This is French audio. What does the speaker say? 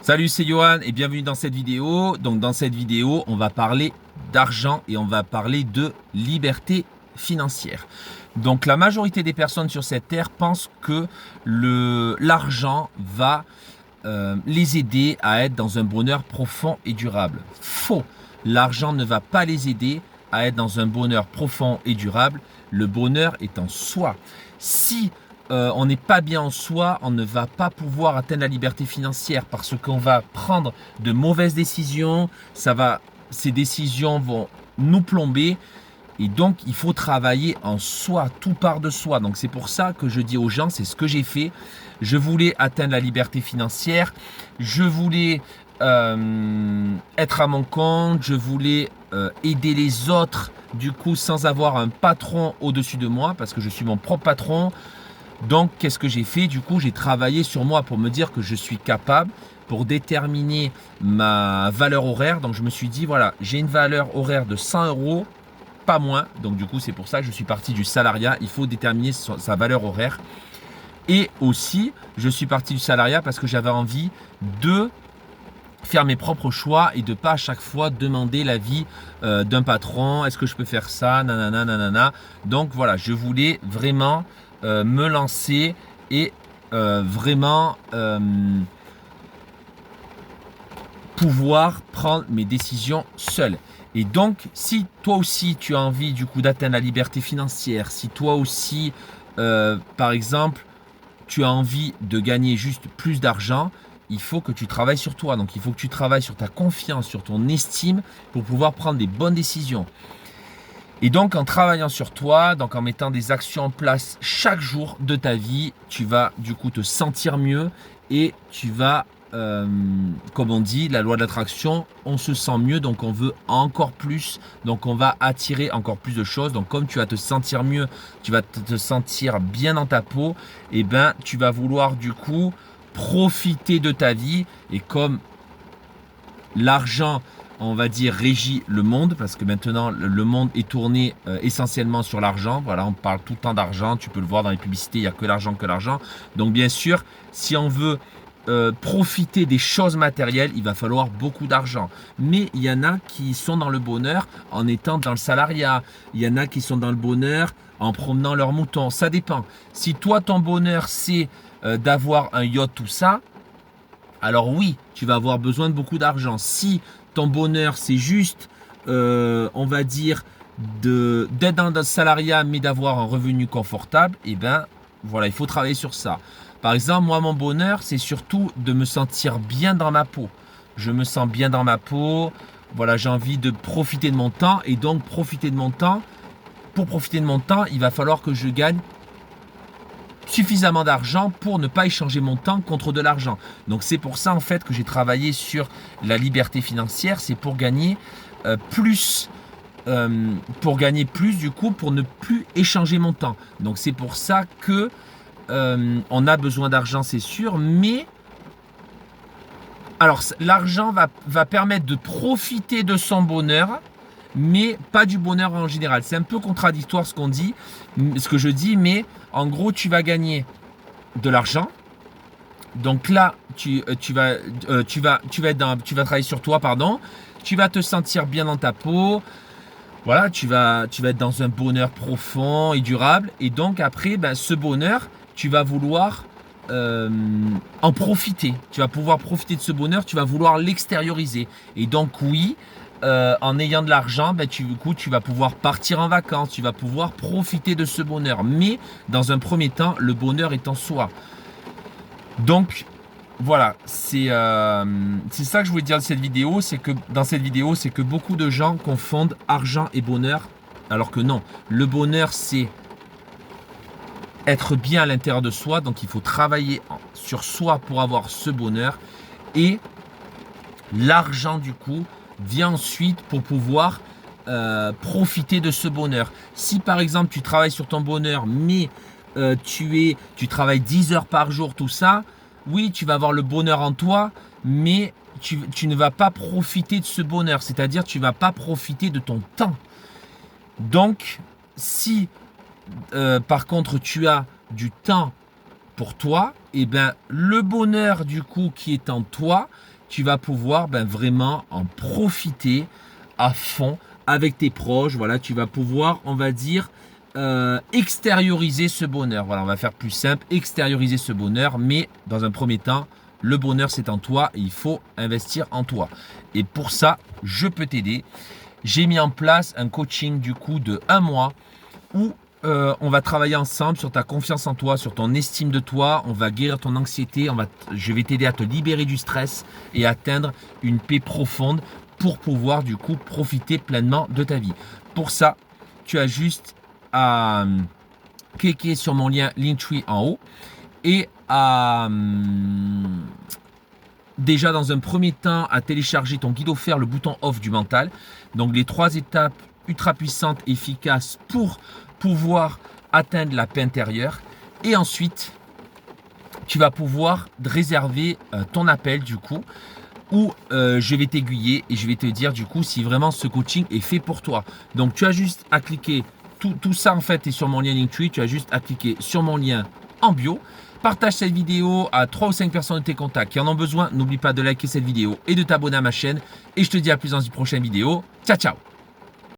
Salut, c'est Johan et bienvenue dans cette vidéo. Donc dans cette vidéo, on va parler d'argent et on va parler de liberté financière. Donc la majorité des personnes sur cette terre pensent que l'argent va les aider à être dans un bonheur profond et durable. Faux. L'argent ne va pas les aider à être dans un bonheur profond et durable. Le bonheur est en soi. Si on n'est pas bien en soi, on ne va pas pouvoir atteindre la liberté financière parce qu'on va prendre de mauvaises décisions, ces décisions vont nous plomber et donc il faut travailler en soi, tout part de soi. Donc c'est pour ça que je dis aux gens, c'est ce que j'ai fait. Je voulais atteindre la liberté financière, je voulais être à mon compte, je voulais aider les autres du coup sans avoir un patron au-dessus de moi parce que je suis mon propre patron. Donc, qu'est-ce que j'ai fait? Du coup, j'ai travaillé sur moi pour me dire que je suis capable, pour déterminer ma valeur horaire. Donc, je me suis dit, voilà, j'ai une valeur horaire de 100 euros, pas moins. Donc, du coup, c'est pour ça que je suis parti du salariat. Il faut déterminer sa valeur horaire. Et aussi, je suis parti du salariat parce que j'avais envie de faire mes propres choix et de pas à chaque fois demander l'avis d'un patron. Est-ce que je peux faire ça? Nanana, nanana. Donc, voilà, je voulais vraiment me lancer et vraiment pouvoir prendre mes décisions seul. Et donc, si toi aussi tu as envie du coup d'atteindre la liberté financière, si toi aussi, par exemple, tu as envie de gagner juste plus d'argent, il faut que tu travailles sur toi. Donc, il faut que tu travailles sur ta confiance, sur ton estime pour pouvoir prendre des bonnes décisions. Et donc, en travaillant sur toi, donc en mettant des actions en place chaque jour de ta vie, tu vas du coup te sentir mieux et tu vas, comme on dit, la loi de l'attraction, on se sent mieux, donc on veut encore plus, donc on va attirer encore plus de choses. Donc, comme tu vas te sentir mieux, tu vas te sentir bien dans ta peau, et ben, tu vas vouloir du coup profiter de ta vie. Et comme l'argent, on va dire, régit le monde parce que maintenant le monde est tourné essentiellement sur l'argent. Voilà, on parle tout le temps d'argent, tu peux le voir dans les publicités, il n'y a que l'argent, que l'argent. Donc bien sûr, si on veut profiter des choses matérielles, il va falloir beaucoup d'argent. Mais il y en a qui sont dans le bonheur en étant dans le salariat. Il y en a qui sont dans le bonheur en promenant leurs moutons. Ça dépend. Si toi, ton bonheur, c'est d'avoir un yacht, tout ça, alors oui, tu vas avoir besoin de beaucoup d'argent. Si ton bonheur, c'est juste, on va dire, d'être dans le salariat, mais d'avoir un revenu confortable, eh bien, voilà, il faut travailler sur ça. Par exemple, moi, mon bonheur, c'est surtout de me sentir bien dans ma peau. Je me sens bien dans ma peau. Voilà, j'ai envie de profiter de mon temps. Et donc, profiter de mon temps, pour profiter de mon temps, il va falloir que je gagne suffisamment d'argent pour ne pas échanger mon temps contre de l'argent. Donc c'est pour ça en fait que j'ai travaillé sur la liberté financière, c'est pour gagner plus, du coup, pour ne plus échanger mon temps. Donc c'est pour ça que on a besoin d'argent, c'est sûr, mais alors l'argent va permettre de profiter de son bonheur, mais pas du bonheur en général. C'est un peu contradictoire ce qu'on dit, ce que je dis, mais en gros, tu vas gagner de l'argent. Donc là, tu vas travailler sur toi, pardon. Tu vas te sentir bien dans ta peau. Voilà, tu vas être dans un bonheur profond et durable. Et donc après, ben, ce bonheur, tu vas vouloir en profiter. Tu vas pouvoir profiter de ce bonheur, tu vas vouloir l'extérioriser. Et donc oui, en ayant de l'argent, ben, tu vas pouvoir partir en vacances, tu vas pouvoir profiter de ce bonheur. Mais dans un premier temps, le bonheur est en soi. Donc voilà, c'est ça que je voulais dire de cette vidéo, c'est que dans cette vidéo, c'est que beaucoup de gens confondent argent et bonheur, alors que non. Le bonheur, c'est être bien à l'intérieur de soi, donc il faut travailler sur soi pour avoir ce bonheur. Et l'argent, du coup, vient ensuite pour pouvoir profiter de ce bonheur. Si par exemple tu travailles sur ton bonheur, mais tu travailles 10 heures par jour, tout ça, oui, tu vas avoir le bonheur en toi, mais tu ne vas pas profiter de ce bonheur, c'est-à-dire tu ne vas pas profiter de ton temps. Donc, si par contre tu as du temps pour toi, et ben le bonheur du coup qui est en toi, tu vas pouvoir vraiment en profiter à fond avec tes proches. Voilà, tu vas pouvoir, on va dire, extérioriser ce bonheur. Voilà, on va faire plus simple, extérioriser ce bonheur, mais dans un premier temps, le bonheur c'est en toi et il faut investir en toi. Et pour ça, je peux t'aider. J'ai mis en place un coaching du coup de 1 mois où on va travailler ensemble sur ta confiance en toi, sur ton estime de toi. On va guérir ton anxiété. Je vais t'aider à te libérer du stress et atteindre une paix profonde pour pouvoir du coup profiter pleinement de ta vie. Pour ça, tu as juste à cliquer sur mon lien Linktree en haut et à déjà dans un premier temps à télécharger ton guide offert, le bouton off du mental. Donc les 3 étapes ultra puissantes, efficaces pour pouvoir atteindre la paix intérieure. Et ensuite, tu vas pouvoir réserver ton appel du coup où je vais t'aiguiller et je vais te dire du coup si vraiment ce coaching est fait pour toi. Donc tu as juste à cliquer, tout ça en fait est sur mon lien Linktree, tu as juste à cliquer sur mon lien en bio. Partage cette vidéo à 3 ou 5 personnes de tes contacts qui en ont besoin. N'oublie pas de liker cette vidéo et de t'abonner à ma chaîne. Et je te dis à plus dans une prochaine vidéo. Ciao, ciao!